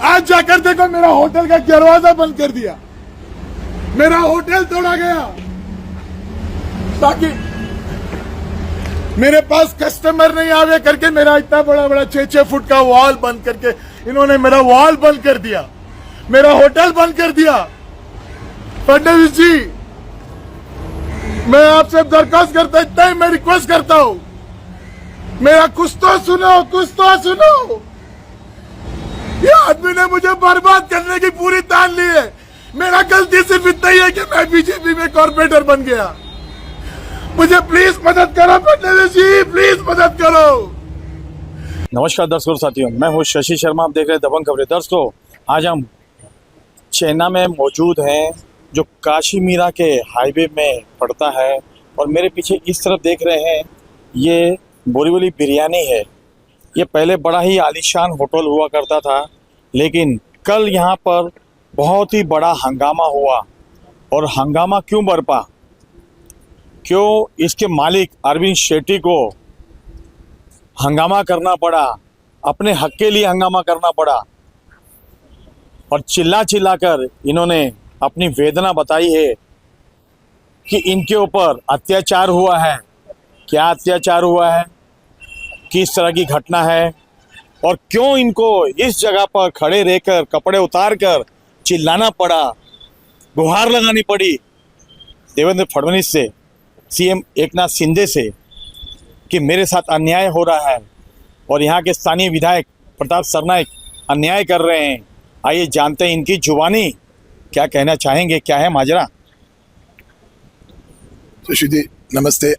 आज जाकर देखो मेरा होटल का दरवाजा बंद कर दिया, मेरा होटल तोड़ा गया ताकि मेरे पास कस्टमर नहीं आवे करके मेरा इतना बड़ा बड़ा 6-6 फुट का वॉल बंद करके इन्होंने मेरा वॉल बंद कर दिया, मेरा होटल बंद कर दिया। फडणवीस जी, मैं आपसे दरखास्त करता, इतना ही मैं रिक्वेस्ट करता हूं, मेरा कुछ तो सुनो, कुछ तो सुनो। ये आदमी ने मुझे बर्बाद करने की पूरी तान ली है। मेरा गलती सिर्फ इतना ही है कि मैं बीजेपी में कॉर्पोरेटर बन गया। मुझे प्लीज मदद करो फडणवीस जी, प्लीज मदद करो। नमस्कार दर्शकों साथियों, मैं हूं शशि शर्मा, आप देख रहे हैं दबंग खबरें। दर्शकों, आज हम चेन्नई में मौजूद हैं, जो काशी मीरा के हाईवे में पड़ता है, और मेरे पीछे इस तरफ देख रहे हैं, ये बोरीवली बिरयानी है। ये पहले बड़ा ही आलीशान होटल हुआ करता था, लेकिन कल यहाँ पर बहुत ही बड़ा हंगामा हुआ। और हंगामा क्यों बरपा, क्यों इसके मालिक अरविंद शेट्टी को हंगामा करना पड़ा, अपने हक के लिए हंगामा करना पड़ा, और चिल्ला चिल्ला कर इन्होंने अपनी वेदना बताई है कि इनके ऊपर अत्याचार हुआ है। क्या अत्याचार हुआ है, किस तरह की घटना है, और क्यों इनको इस जगह पर खड़े रहकर कपड़े उतार कर चिल्लाना पड़ा, गुहार लगानी पड़ी देवेंद्र फडणवीस से, सीएम एकनाथ शिंदे से, कि मेरे साथ अन्याय हो रहा है और यहाँ के स्थानीय विधायक प्रताप सरनाइक अन्याय कर रहे हैं। आइए जानते हैं इनकी जुबानी क्या कहना चाहेंगे, क्या है माजरा। शशि जी नमस्ते।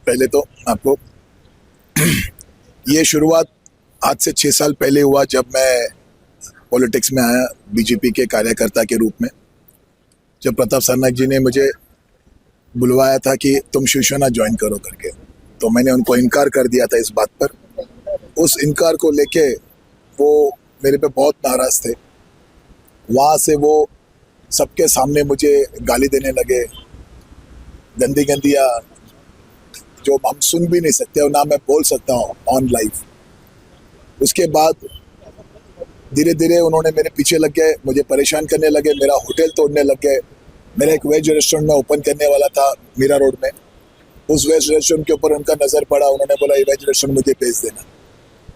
पहले तो आपको ये शुरुआत आज से 6 साल पहले हुआ, जब मैं पॉलिटिक्स में आया बीजेपी के कार्यकर्ता के रूप में। जब प्रताप सरनाइक जी ने मुझे बुलवाया था कि तुम शिवसेना ज्वाइन करो करके, तो मैंने उनको इनकार कर दिया था इस बात पर। उस इनकार को लेके वो मेरे पे बहुत नाराज थे। वहाँ से वो सबके सामने मुझे गाली देने लगे, गंदी गंदियाँ जो हम सुन भी नहीं सकते और ना मैं बोल सकता हूँ ऑन लाइव। उसके बाद धीरे धीरे उन्होंने मेरे पीछे लग गए, मुझे परेशान करने लगे, मेरा होटल तोड़ने लग गए। मेरा एक वेज रेस्टोरेंट में ओपन करने वाला था मीरा रोड में, उस वेज रेस्टोरेंट के ऊपर उनका नज़र पड़ा, उन्होंने बोला ये वेज रेस्टोरेंट मुझे बेच देना।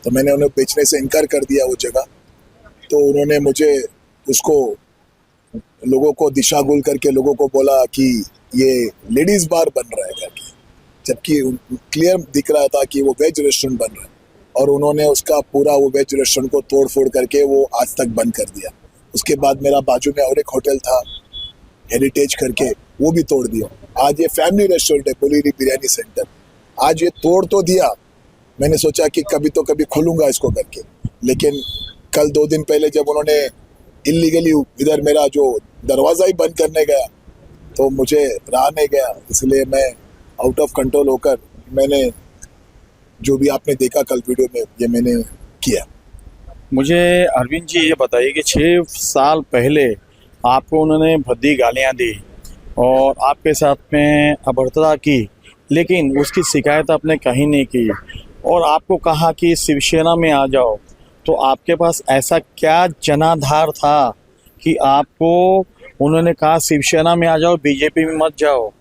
तो मैंने उन्हें बेचने से इनकार कर दिया वो जगह। तो उन्होंने मुझे उसको लोगों को दिशागुल करके लोगों को बोला कि ये लेडीज़ बार बन रहा है करके, जबकि क्लियर दिख रहा था कि वो वेज रेस्टोरेंट बन रहा है। और उन्होंने उसका पूरा वो वेज रेस्टोरेंट को तोड़ फोड़ करके वो आज तक बंद कर दिया। उसके बाद मेरा बाजू में और एक होटल था हेरिटेज करके, वो भी तोड़ दिया। आज ये फैमिली रेस्टोरेंट है बोरीवली बिरयानी सेंटर। आज ये तोड़ तो दिया, मैंने सोचा कि कभी तो कभी खोलूँगा इसको करके, लेकिन कल 2 दिन पहले जब उन्होंने इलीगली इधर मेरा जो दरवाज़ा ही बंद करने गया, तो मुझे रहा नहीं गया। इसलिए मैं आउट ऑफ कंट्रोल होकर मैंने जो भी आपने देखा कल वीडियो में, ये मैंने किया। मुझे अरविंद जी ये बताइए कि 6 साल पहले आपको उन्होंने भद्दी गालियाँ दी और आपके साथ में अभद्रता की, लेकिन उसकी शिकायत आपने कहीं नहीं की, और आपको कहा कि शिवसेना में आ जाओ। तो आपके पास ऐसा क्या जनाधार था कि आपको उन्होंने कहा शिवसेना में आ जाओ, बीजेपी में मत जाओ।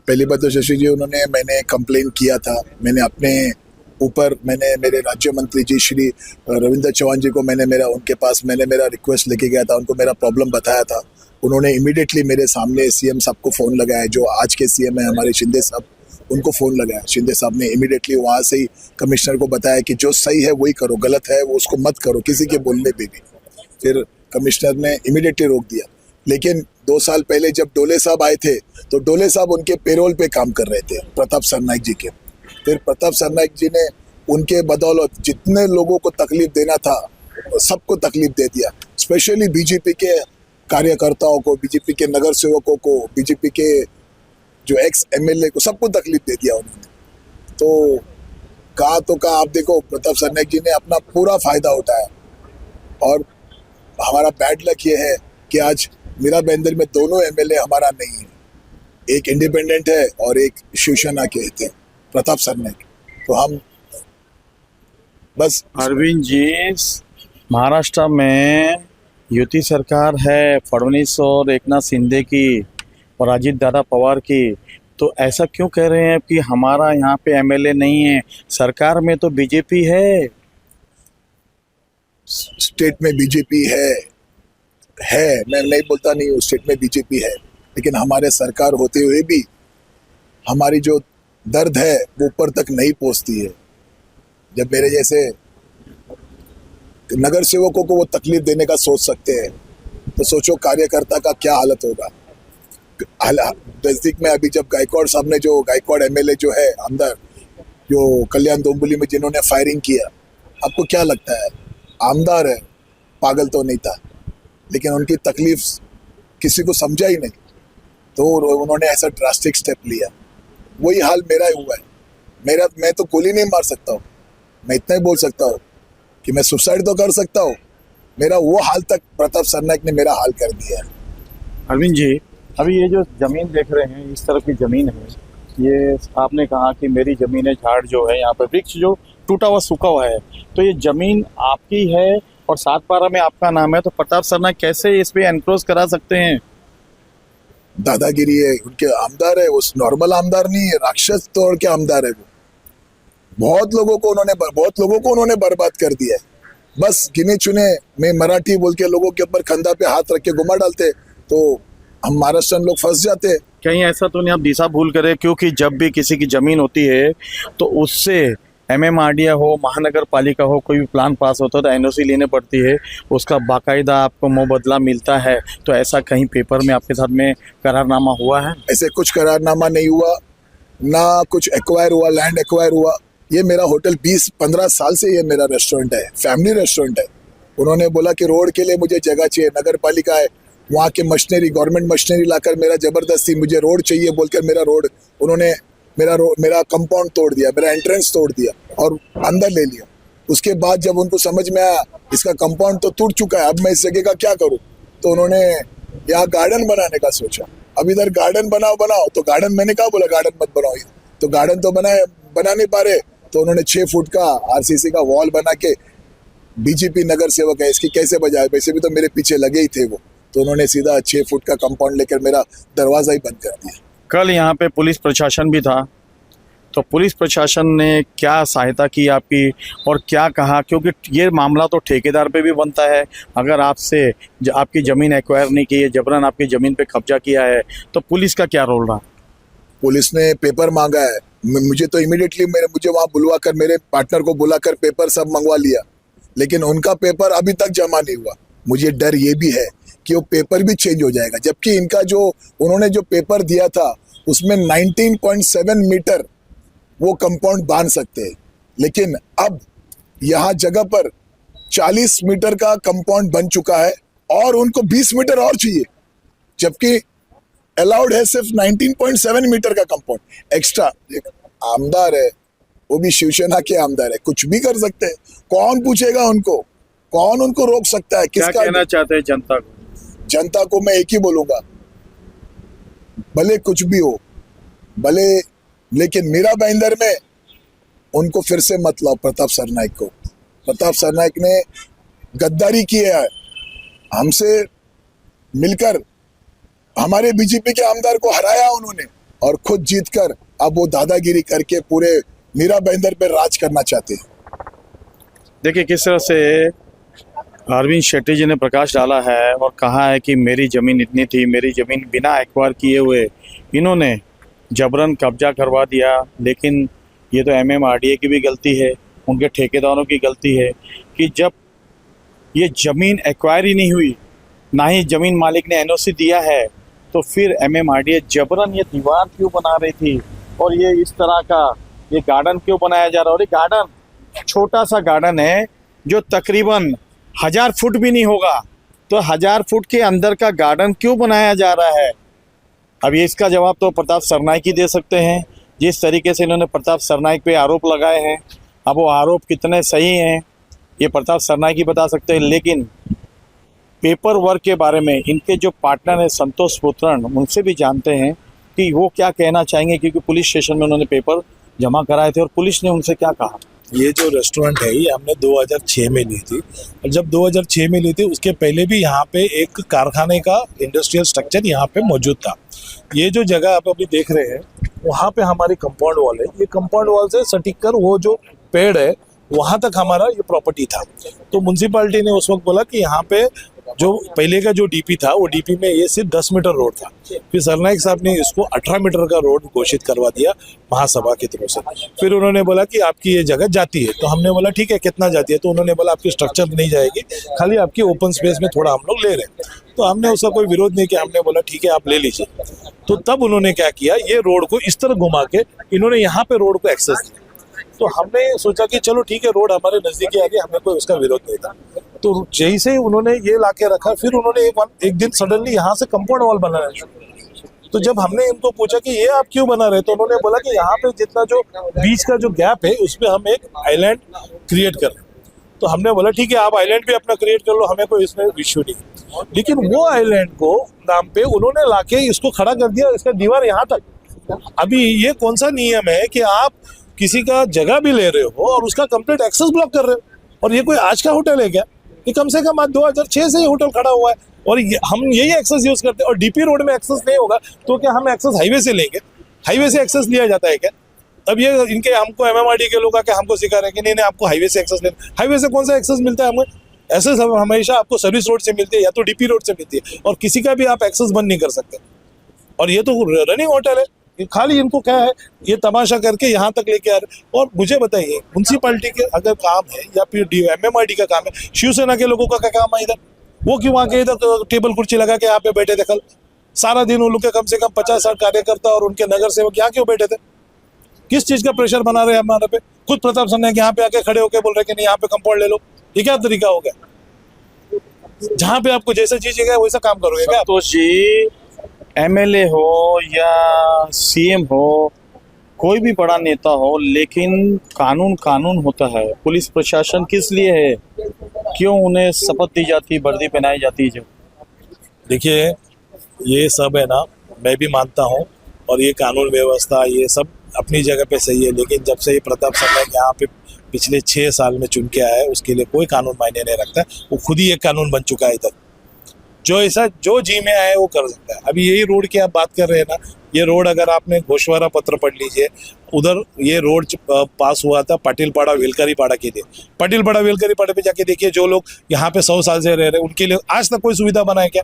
पहली बात तो शशि जी, मैंने कंप्लेन किया था, मैंने अपने ऊपर मेरे राज्य मंत्री जी श्री रविंद्र चौहान जी को उनके पास मेरा रिक्वेस्ट लेके गया था, उनको मेरा प्रॉब्लम बताया था। उन्होंने इमीडिएटली मेरे सामने सीएम साहब को फ़ोन लगाया, जो आज के सीएम है हमारे शिंदे साहब, उनको फ़ोन लगाया। शिंदे साहब ने इमीडिएटली वहाँ से ही कमिश्नर को बताया कि जो सही है वही करो, गलत है वो उसको मत करो, किसी के बोलने पे भी। फिर कमिश्नर ने इमीडिएटली रोक दिया। लेकिन 2 साल पहले जब डोले साहब आए थे, तो डोले साहब उनके पेरोल पे काम कर रहे थे प्रताप सरनाइक जी के। फिर प्रताप सरनाइक जी ने उनके बदौलत जितने लोगों को तकलीफ देना था सबको तकलीफ दे दिया, स्पेशली बीजेपी के कार्यकर्ताओं को, बीजेपी के नगर सेवकों को, बीजेपी के जो एक्स एमएलए को, सबको तकलीफ दे दिया उन्होंने। तो कहा आप देखो, प्रताप सरनाइक जी ने अपना पूरा फायदा उठाया। और हमारा बैड लक ये है कि आज मीरा बेंदर में दोनों एमएलए हमारा नहीं है, एक इंडिपेंडेंट है और एक शिवसेना के थे प्रताप सरनाइक। तो हम बस अरविंद जी, महाराष्ट्र में युति सरकार है फडणवीस और एकनाथ शिंदे की और अजित दादा पवार की, तो ऐसा क्यों कह रहे हैं कि हमारा यहाँ पे एमएलए नहीं है? सरकार में तो बीजेपी है। स्टेट में बीजेपी है, मैं नहीं बोलता नहीं हूँ, स्टेट में बीजेपी है, लेकिन हमारे सरकार होते हुए भी हमारी जो दर्द है वो ऊपर तक नहीं पहुंचती है। जब मेरे जैसे नगर सेवकों को वो तकलीफ देने का सोच सकते हैं, तो सोचो कार्यकर्ता का क्या हालत होगा। नजदीक में अभी जब गायकवाड़ साहब ने, जो गायकवाड़ एमएलए जो है अंदर, जो कल्याण डोंबिवली में जिन्होंने फायरिंग किया, आपको क्या लगता है? आमदार है, पागल तो नहीं था, लेकिन उनकी तकलीफ किसी को समझा ही नहीं, तो उन्होंने ऐसा ड्रास्टिक स्टेप लिया। वही हाल मेरा हुआ है। मैं तो गोली नहीं मार सकता हूँ, मैं इतना ही बोल सकता हूँ कि मैं सुसाइड तो कर सकता हूँ। मेरा वो हाल तक प्रताप सरनाइक ने मेरा हाल कर दिया है। अरविंद जी, अभी ये जो ज़मीन देख रहे हैं, इस तरह की ज़मीन है, ये आपने कहा कि मेरी ज़मीन है, झाड़ जो है यहाँ पे, वृक्ष जो टूटा हुआ सूखा हुआ है, तो ये ज़मीन आपकी है और 7/12 में आपका नाम है, तो प्रताप सरनाइक कैसे इस पे एनक्रोच करा सकते हैं? दादागिरी है, उनके आमदार है, वो नॉर्मल आमदार नहीं है, राक्षस तोड़ के आमदार है वो। बहुत लोगों को उन्होंने बर्बाद कर दिया है। बस गिने चुने में मराठी बोल के लोगों के ऊपर कंधा पे हाथ रख के घुमा डालते, तो हम महाराष्ट्र लोग फंस जाते हैं। कहीं ऐसा तो नहीं आप दिशा भूल करे? क्योंकि जब भी किसी की ज़मीन होती है तो उससे एमएमआरडीए हो, महानगर पालिका हो, कोई भी प्लान पास होता है तो एनओसी लेने पड़ती है, उसका बाकायदा आपको मुबदला मिलता है। तो ऐसा कहीं पेपर में आपके साथ में करारनामा हुआ है? ऐसे कुछ करारनामा नहीं हुआ, ना कुछ एक्वायर हुआ, लैंड एक्वायर हुआ। ये मेरा होटल 20-15 साल से ये मेरा रेस्टोरेंट है, फैमिली रेस्टोरेंट है। उन्होंने बोला कि रोड के लिए मुझे जगह चाहिए, नगर पालिका है, वहाँ के मशीनरी, गवर्नमेंट मशीनरी लाकर मेरा ज़बरदस्ती मुझे रोड चाहिए बोलकर मेरा रोड, उन्होंने मेरा कंपाउंड तोड़ दिया, मेरा एंट्रेंस तोड़ दिया और अंदर ले लिया। उसके बाद जब उनको समझ में आया इसका कंपाउंड तो टूट चुका है, अब मैं इस जगह का क्या करूँ, तो उन्होंने यहाँ गार्डन बनाने का सोचा। अब इधर गार्डन बनाओ, तो गार्डन, मैंने कहा बोला गार्डन मत बनाओ, तो गार्डन तो बना नहीं पा रहे, तो उन्होंने 6 फुट का आरसीसी का वॉल बना के, बीजेपी नगर सेवक है, इसकी कैसे बजाए, वैसे भी तो मेरे पीछे लगे ही थे वो, तो उन्होंने सीधा 6 फुट का कंपाउंड लेकर मेरा दरवाजा ही बंद कर दिया। कल यहाँ पे पुलिस प्रशासन भी था, तो पुलिस प्रशासन ने क्या सहायता की आपकी और क्या कहा? क्योंकि ये मामला तो ठेकेदार पे भी बनता है। अगर आपसे आपकी ज़मीन एक्वायर नहीं की है, जबरन आपकी ज़मीन पे कब्जा किया है, तो पुलिस का क्या रोल रहा? पुलिस ने पेपर मांगा है, मुझे तो इमीडिएटली मुझे वहाँ बुलवाकर, मेरे पार्टनर को बुलाकर पेपर सब मंगवा लिया, लेकिन उनका पेपर अभी तक जमा नहीं हुआ। मुझे डर ये भी है कि वो पेपर भी चेंज हो जाएगा, जबकि इनका जो उन्होंने जो पेपर दिया था उसमें 19.7 मीटर वो कंपाउंड बांध सकते हैं, लेकिन अब यहाँ जगह पर 40 मीटर का कंपाउंड बन चुका है और उनको 20 मीटर और चाहिए, जबकि अलाउड है सिर्फ 19.7 मीटर का कंपाउंड एक्स्ट्रा। एक आमदार है, वो भी शिवसेना के आमदार है, कुछ भी कर सकते हैं, कौन पूछेगा उनको, कौन उनको रोक सकता है? क्या कहना चाहते हैं जनता को? जनता को मैं एक ही बोलूंगा, भले कुछ भी हो, भले, लेकिन मीरा भाईंदर में उनको फिर से मत लाओ प्रताप सरनाइक को। प्रताप सरनाइक ने गद्दारी की है, हमसे मिलकर हमारे बीजेपी के आमदार को हराया उन्होंने, और खुद जीतकर अब वो दादागिरी करके पूरे मीरा भाईंदर पे राज करना चाहते हैं। देखिए किस तरह से अरविंद शेट्टी जी ने प्रकाश डाला है और कहा है कि मेरी ज़मीन इतनी थी, मेरी ज़मीन बिना एक्वायर किए हुए इन्होंने जबरन कब्जा करवा दिया। लेकिन ये तो एमएमआरडीए की भी गलती है, उनके ठेकेदारों की गलती है कि जब ये ज़मीन एक्वायर ही नहीं हुई, ना ही ज़मीन मालिक ने एनओसी दिया है, तो फिर एमएमआरडीए जबरन ये दीवार क्यों बना रही थी और ये इस तरह का ये गार्डन क्यों बनाया जा रहा है? और ये गार्डन छोटा सा गार्डन है जो तकरीबन 1000 फुट भी नहीं होगा, तो 1000 फुट के अंदर का गार्डन क्यों बनाया जा रहा है? अब ये इसका जवाब तो प्रताप सरनाइक ही दे सकते हैं। जिस तरीके से इन्होंने प्रताप सरनाइक पे आरोप लगाए हैं, अब वो आरोप कितने सही हैं ये प्रताप सरनाइक ही बता सकते हैं। लेकिन पेपर वर्क के बारे में इनके जो पार्टनर हैं संतोष पुत्रन, उनसे भी जानते हैं कि वो क्या कहना चाहेंगे, क्योंकि पुलिस स्टेशन में उन्होंने पेपर जमा कराए थे और पुलिस ने उनसे क्या कहा। ये जो रेस्टोरेंट है ये हमने 2006 में ली थी, और जब 2006 में ली थी उसके पहले भी यहाँ पे एक कारखाने का इंडस्ट्रियल स्ट्रक्चर यहाँ पे मौजूद था। ये जो जगह आप अभी देख रहे हैं वहाँ पे हमारी कंपाउंड वॉल है, ये कंपाउंड वॉल से सटीक कर वो जो पेड़ है वहाँ तक हमारा ये प्रॉपर्टी था। तो म्यूनसिपालिटी ने उस वक्त बोला कि यहाँ पे जो पहले का जो डीपी था वो डीपी में ये सिर्फ 10 मीटर रोड था, फिर सरनाइक साहब ने इसको 18 मीटर का रोड घोषित करवा दिया महासभा की तरफ से। फिर उन्होंने बोला कि आपकी ये जगह जाती है, तो हमने बोला ठीक है कितना जाती है, तो उन्होंने बोला आपकी स्ट्रक्चर नहीं जाएगी, खाली आपकी ओपन स्पेस में थोड़ा हम लोग ले रहे हैं। तो हमने उसका कोई विरोध नहीं किया, हमने बोला ठीक है आप ले लीजिए। तो तब उन्होंने क्या किया, ये रोड को इस तरह घुमा के इन्होंने यहाँ पे रोड को एक्सेस दिया। तो हमने सोचा कि चलो ठीक है रोड हमारे नजदीक आ गया, हमें कोई उसका विरोध नहीं था। तो जैसे ही उन्होंने ये लाके रखा, फिर उन्होंने एक दिन सडनली यहाँ से कंपाउंड वॉल बनाना शुरू। तो जब हमने इनको पूछा कि ये आप क्यों बना रहे, तो उन्होंने बोला कि यहाँ पे जितना जो बीच का जो गैप है उसमें हम एक आइलैंड क्रिएट कर रहे हैं। तो हमने बोला ठीक है आप आइलैंड भी अपना क्रिएट कर लो, हमें कोई इसमें इश्यू नहीं। लेकिन वो आइलैंड को नाम पे उन्होंने लाके इसको खड़ा कर दिया, इसका दीवार यहाँ तक। अभी ये कौन सा नियम है कि आप किसी का जगह भी ले रहे हो और उसका कंप्लीट एक्सेस ब्लॉक कर रहे हो? और ये कोई आज का होटल है क्या? ये कम से कम आज 2006 से ये होटल खड़ा हुआ है और हम यही एक्सेस यूज करते हैं। और डीपी रोड में एक्सेस नहीं होगा तो क्या हम एक्सेस हाईवे से लेंगे? हाईवे से एक्सेस लिया जाता है क्या? अब ये इनके हमको एमएमआरडी के लोग आके हमको सिखा रहे हैं कि नहीं आपको हाईवे से एक्सेस लेना। हाईवे से कौन सा एक्सेस मिलता है हमें? एक्सेस हमेशा आपको सर्विस रोड से मिलती है या तो डीपी रोड से मिलती है, और किसी का भी आप एक्सेस बंद नहीं कर सकते। और ये तो रनिंग होटल है, खाली इनको क्या है ये तमाशा करके यहाँ तक लेके आ रहे। और मुझे बताइए म्यूनसिपालिटी के अगर काम है या फिर एमएमआरडी का काम है, शिवसेना के लोगों का क्या काम है इधर? वो क्यों आके इधर टेबल कुर्सी लगा के यहाँ पे बैठे थे? कल सारा दिन उन लोग के कम से कम 50-60 कार्यकर्ता और उनके नगर सेवक यहाँ क्यों बैठे थे? किस चीज का प्रेशर बना रहे हैं हमारे पे? खुद प्रताप सरनाइक यहाँ पे आके खड़े होकर बोल रहे कि नहीं यहाँ पे कंपाउंड ले लो। ये क्या तरीका हो गया? जहाँ पे आपको जैसा चीज वैसा काम करोगे क्या? तो जी एमएलए हो या सीएम हो, कोई भी बड़ा नेता हो, लेकिन कानून कानून होता है। पुलिस प्रशासन किस लिए है? क्यों उन्हें शपथ दी जाती, वर्दी पहनाई जाती है? देखिए ये सब है ना, मैं भी मानता हूँ और ये कानून व्यवस्था ये सब अपनी जगह पे सही है, लेकिन जब से ये प्रताप सरनाइक यहाँ पे पिछले 6 साल में चुन के आया है उसके लिए कोई कानून मायने नहीं रखता। वो खुद ही एक कानून बन चुका है इधर, जो ऐसा जो जी में आए वो कर सकता है। अभी यही रोड की आप बात कर रहे हैं ना, ये रोड अगर आपने घोषवारा पत्र पढ़ लीजिए, उधर ये रोड पास हुआ था पाटिल पाड़ा वेलकरी पाड़ा के लिए। पाटिल पाड़ा वेलकरी पाड़ा पे जाके देखिए, जो लोग यहाँ पे 100 साल से रह रहे हैं उनके लिए आज तक कोई सुविधा बना है क्या?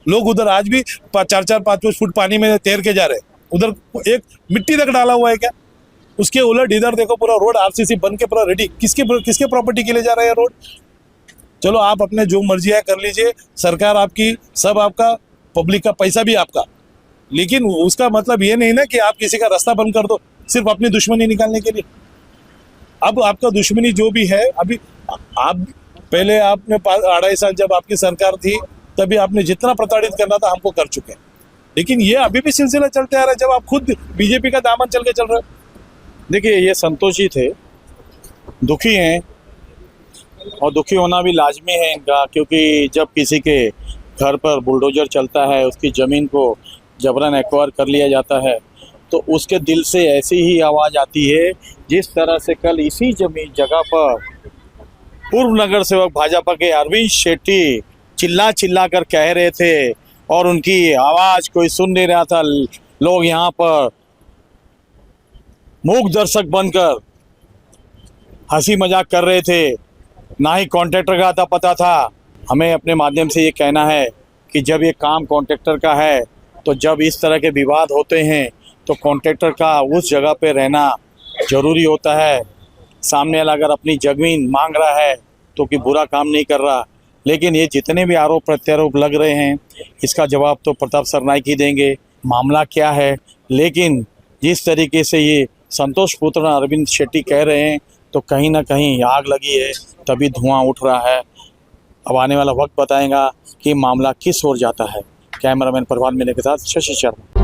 लोग उधर आज भी 4-4, 5-5 फुट पानी में तैर के जा रहे हैं, उधर एक मिट्टी तक डाला हुआ है क्या? उसके उलट इधर देखो पूरा रोड आरसीसी बन के पूरा रेडी। किसके प्रॉपर्टी के लिए जा रहा है रोड? चलो आप अपने जो मर्जी है कर लीजिए, सरकार आपकी, सब आपका, पब्लिक का पैसा भी आपका, लेकिन उसका मतलब ये नहीं ना कि आप किसी का रास्ता बंद कर दो सिर्फ अपनी दुश्मनी निकालने के लिए। अब आपका दुश्मनी जो भी है, अभी आप पहले आपने 2.5 साल जब आपकी सरकार थी तभी आपने जितना प्रताड़ित करना था हमको कर चुके हैं, लेकिन ये अभी भी सिलसिला चलते आ रहा है जब आप खुद बीजेपी का दामन चल के चल रहे हो। देखिए ये संतोषी थे, दुखी हैं और दुखी होना भी लाजमी है इनका, क्योंकि जब किसी के घर पर बुलडोजर चलता है, उसकी ज़मीन को जबरन एक्वायर कर लिया जाता है, तो उसके दिल से ऐसी ही आवाज़ आती है जिस तरह से कल इसी जमीन जगह पर पूर्व नगर सेवक भाजपा के अरविंद शेट्टी चिल्ला कर कह रहे थे और उनकी आवाज़ कोई सुन नहीं रहा था। लोग यहाँ पर मूक दर्शक बनकर हंसी मजाक कर रहे थे, ना ही कॉन्ट्रैक्टर का आता पता था। हमें अपने माध्यम से ये कहना है कि जब ये काम कॉन्ट्रैक्टर का है, तो जब इस तरह के विवाद होते हैं तो कॉन्ट्रैक्टर का उस जगह पे रहना ज़रूरी होता है। सामने वाला अगर अपनी ज़मीन मांग रहा है तो कि बुरा काम नहीं कर रहा, लेकिन ये जितने भी आरोप प्रत्यारोप लग रहे हैं इसका जवाब तो प्रताप सरनाइक ही देंगे, मामला क्या है। लेकिन जिस तरीके से ये संतोष पुत्र अरविंद शेट्टी कह रहे हैं तो कहीं ना कहीं आग लगी है, तभी धुआं उठ रहा है। अब आने वाला वक्त बताएगा कि मामला किस ओर जाता है। कैमरामैन प्रभात मीना के साथ शशि शर्मा।